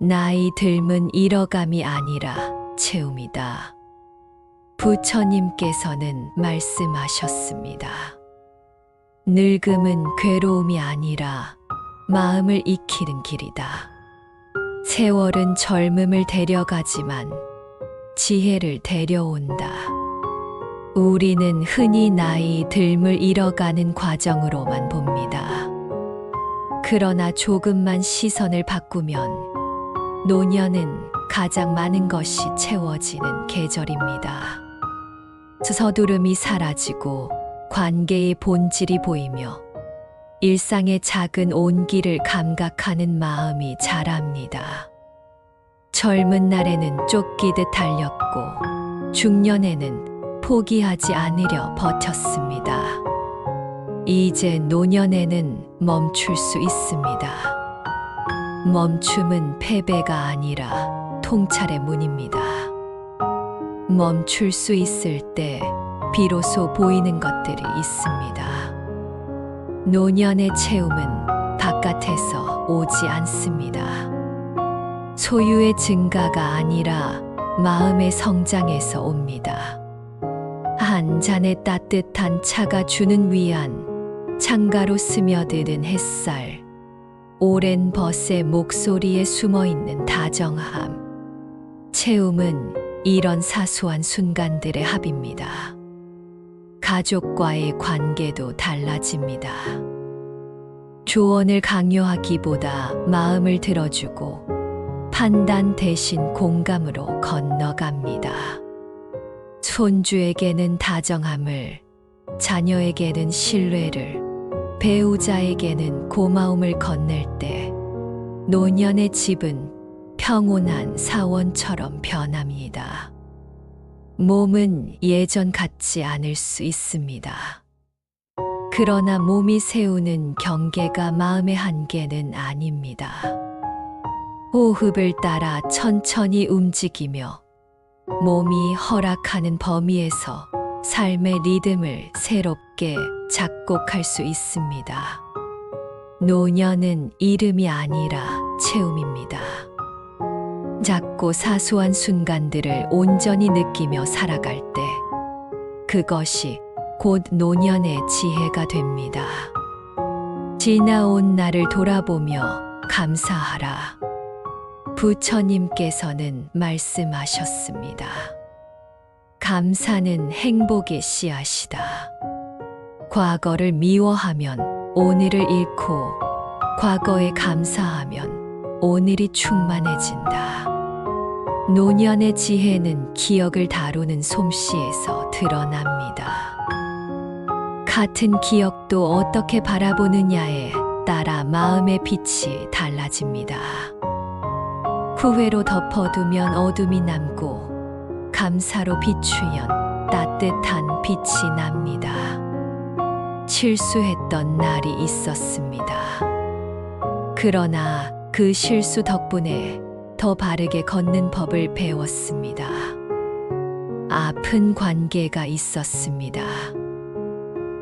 나이 듦은 잃어감이 아니라 채움이다. 부처님께서는 말씀하셨습니다. 늙음은 괴로움이 아니라 마음을 익히는 길이다. 세월은 젊음을 데려가지만 지혜를 데려온다. 우리는 흔히 나이 듦을 잃어가는 과정으로만 봅니다. 그러나 조금만 시선을 바꾸면 노년은 가장 많은 것이 채워지는 계절입니다. 서두름이 사라지고 관계의 본질이 보이며 일상의 작은 온기를 감각하는 마음이 자랍니다. 젊은 날에는 쫓기듯 달렸고 중년에는 포기하지 않으려 버텼습니다. 이제 노년에는 멈출 수 있습니다. 멈춤은 패배가 아니라 통찰의 문입니다. 멈출 수 있을 때 비로소 보이는 것들이 있습니다. 노년의 채움은 바깥에서 오지 않습니다. 소유의 증가가 아니라 마음의 성장에서 옵니다. 한 잔의 따뜻한 차가 주는 위안, 창가로 스며드는 햇살, 오랜 벗의 목소리에 숨어있는 다정함. 채움은 이런 사소한 순간들의 합입니다. 가족과의 관계도 달라집니다. 조언을 강요하기보다 마음을 들어주고 판단 대신 공감으로 건너갑니다. 손주에게는 다정함을, 자녀에게는 신뢰를, 배우자에게는 고마움을 건넬 때 노년의 집은 평온한 사원처럼 변합니다. 몸은 예전 같지 않을 수 있습니다. 그러나 몸이 세우는 경계가 마음의 한계는 아닙니다. 호흡을 따라 천천히 움직이며 몸이 허락하는 범위에서 삶의 리듬을 새롭게 작곡할 수 있습니다. 노년은 이름이 아니라 채움입니다. 작고 사소한 순간들을 온전히 느끼며 살아갈 때 그것이 곧 노년의 지혜가 됩니다. 지나온 날을 돌아보며 감사하라. 부처님께서는 말씀하셨습니다. 감사는 행복의 씨앗이다. 과거를 미워하면 오늘을 잃고 과거에 감사하면 오늘이 충만해진다. 노년의 지혜는 기억을 다루는 솜씨에서 드러납니다. 같은 기억도 어떻게 바라보느냐에 따라 마음의 빛이 달라집니다. 후회로 덮어두면 어둠이 남고 감사로 비추면 따뜻한 빛이 납니다. 실수했던 날이 있었습니다. 그러나 그 실수 덕분에 더 바르게 걷는 법을 배웠습니다. 아픈 관계가 있었습니다.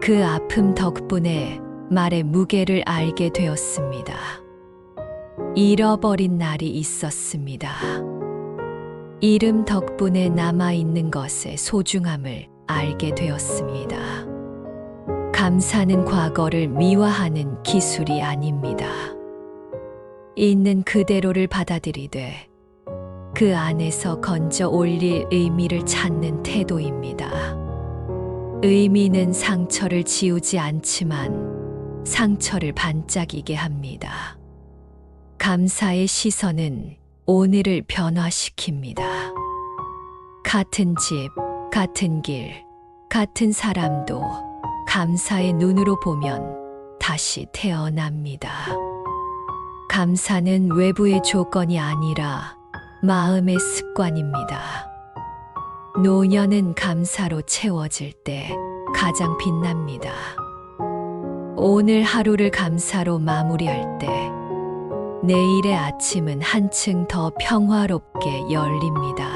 그 아픔 덕분에 말의 무게를 알게 되었습니다. 잃어버린 날이 있었습니다. 이름 덕분에 남아있는 것의 소중함을 알게 되었습니다. 감사는 과거를 미화하는 기술이 아닙니다. 있는 그대로를 받아들이되 그 안에서 건져 올릴 의미를 찾는 태도입니다. 의미는 상처를 지우지 않지만 상처를 반짝이게 합니다. 감사의 시선은 오늘을 변화시킵니다. 같은 집, 같은 길, 같은 사람도 감사의 눈으로 보면 다시 태어납니다. 감사는 외부의 조건이 아니라 마음의 습관입니다. 노년은 감사로 채워질 때 가장 빛납니다. 오늘 하루를 감사로 마무리할 때 내일의 아침은 한층 더 평화롭게 열립니다.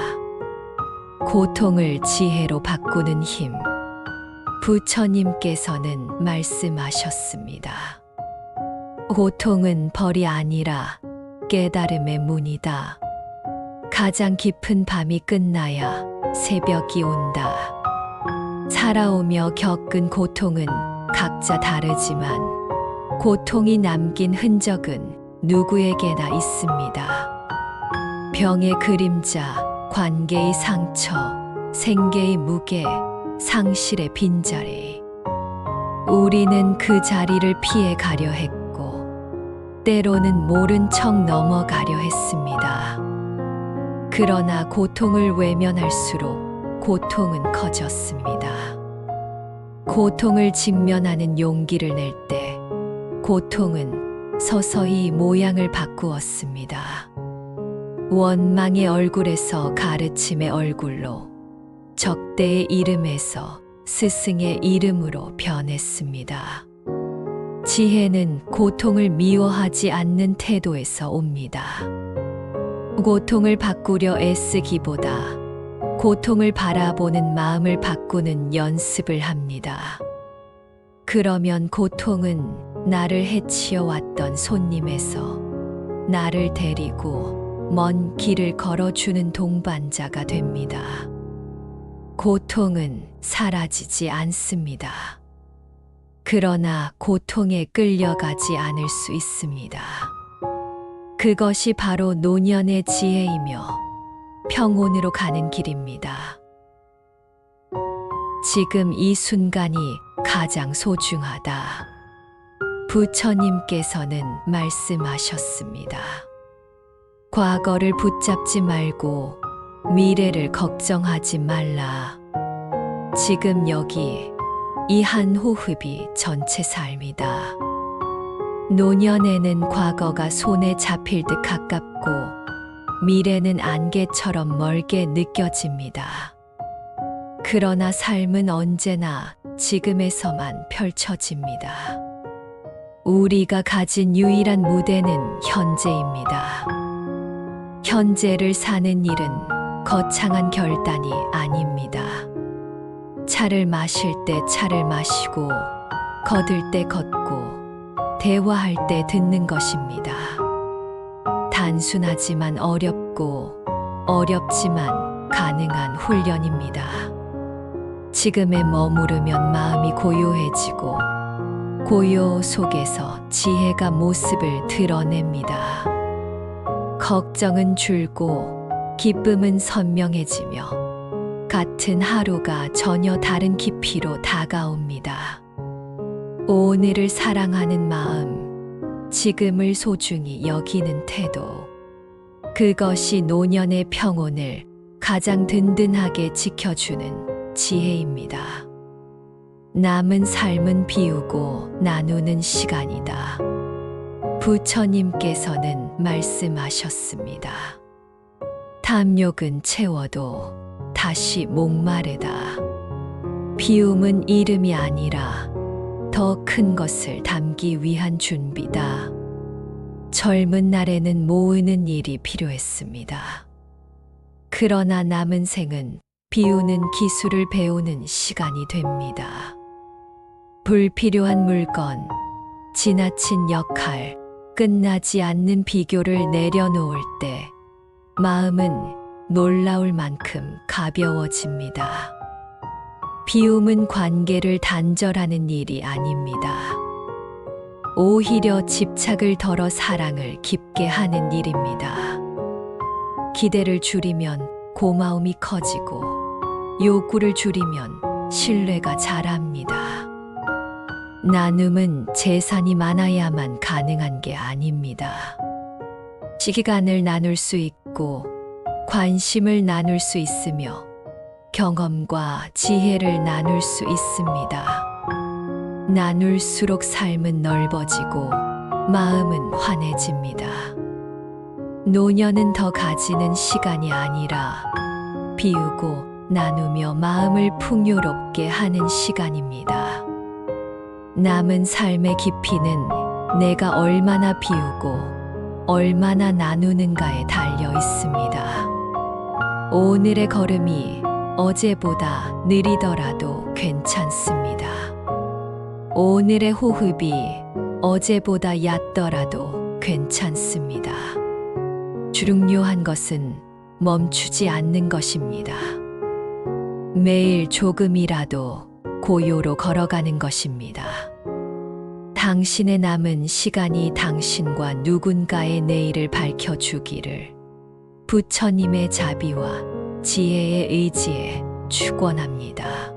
고통을 지혜로 바꾸는 힘. 부처님께서는 말씀하셨습니다. 고통은 벌이 아니라 깨달음의 문이다. 가장 깊은 밤이 끝나야 새벽이 온다. 살아오며 겪은 고통은 각자 다르지만 고통이 남긴 흔적은 누구에게나 있습니다. 병의 그림자, 관계의 상처, 생계의 무게, 상실의 빈자리. 우리는 그 자리를 피해 가려 했고, 때로는 모른 척 넘어가려 했습니다. 그러나 고통을 외면할수록 고통은 커졌습니다. 고통을 직면하는 용기를 낼 때 고통은 서서히 모양을 바꾸었습니다. 원망의 얼굴에서 가르침의 얼굴로, 적대의 이름에서 스승의 이름으로 변했습니다. 지혜는 고통을 미워하지 않는 태도에서 옵니다. 고통을 바꾸려 애쓰기보다 고통을 바라보는 마음을 바꾸는 연습을 합니다. 그러면 고통은 나를 해치어 왔던 손님에서 나를 데리고 먼 길을 걸어주는 동반자가 됩니다. 고통은 사라지지 않습니다. 그러나 고통에 끌려가지 않을 수 있습니다. 그것이 바로 노년의 지혜이며 평온으로 가는 길입니다. 지금 이 순간이 가장 소중하다. 부처님께서는 말씀하셨습니다. 과거를 붙잡지 말고 미래를 걱정하지 말라. 지금 여기 이 한 호흡이 전체 삶이다. 노년에는 과거가 손에 잡힐 듯 가깝고 미래는 안개처럼 멀게 느껴집니다. 그러나 삶은 언제나 지금에서만 펼쳐집니다. 우리가 가진 유일한 무대는 현재입니다. 현재를 사는 일은 거창한 결단이 아닙니다. 차를 마실 때 차를 마시고, 걷을 때 걷고, 대화할 때 듣는 것입니다. 단순하지만 어렵고, 어렵지만 가능한 훈련입니다. 지금에 머무르면 마음이 고요해지고, 고요 속에서 지혜가 모습을 드러냅니다. 걱정은 줄고, 기쁨은 선명해지며, 같은 하루가 전혀 다른 깊이로 다가옵니다. 오늘을 사랑하는 마음, 지금을 소중히 여기는 태도, 그것이 노년의 평온을 가장 든든하게 지켜주는 지혜입니다. 남은 삶은 비우고 나누는 시간이다. 부처님께서는 말씀하셨습니다. 탐욕은 채워도 다시 목마르다. 비움은 이름이 아니라 더 큰 것을 담기 위한 준비다. 젊은 날에는 모으는 일이 필요했습니다. 그러나 남은 생은 비우는 기술을 배우는 시간이 됩니다. 불필요한 물건, 지나친 역할, 끝나지 않는 비교를 내려놓을 때 마음은 놀라울 만큼 가벼워집니다. 비움은 관계를 단절하는 일이 아닙니다. 오히려 집착을 덜어 사랑을 깊게 하는 일입니다. 기대를 줄이면 고마움이 커지고, 요구를 줄이면 신뢰가 자랍니다. 나눔은 재산이 많아야만 가능한 게 아닙니다. 시간을 나눌 수 있고, 관심을 나눌 수 있으며 경험과 지혜를 나눌 수 있습니다. 나눌수록 삶은 넓어지고 마음은 환해집니다. 노년은 더 가지는 시간이 아니라 비우고 나누며 마음을 풍요롭게 하는 시간입니다. 남은 삶의 깊이는 내가 얼마나 비우고 얼마나 나누는가에 달려 있습니다. 오늘의 걸음이 어제보다 느리더라도 괜찮습니다. 오늘의 호흡이 어제보다 얕더라도 괜찮습니다. 중요한 것은 멈추지 않는 것입니다. 매일 조금이라도 고요로 걸어가는 것입니다. 당신의 남은 시간이 당신과 누군가의 내일을 밝혀주기를 부처님의 자비와 지혜의 의지에 축원합니다.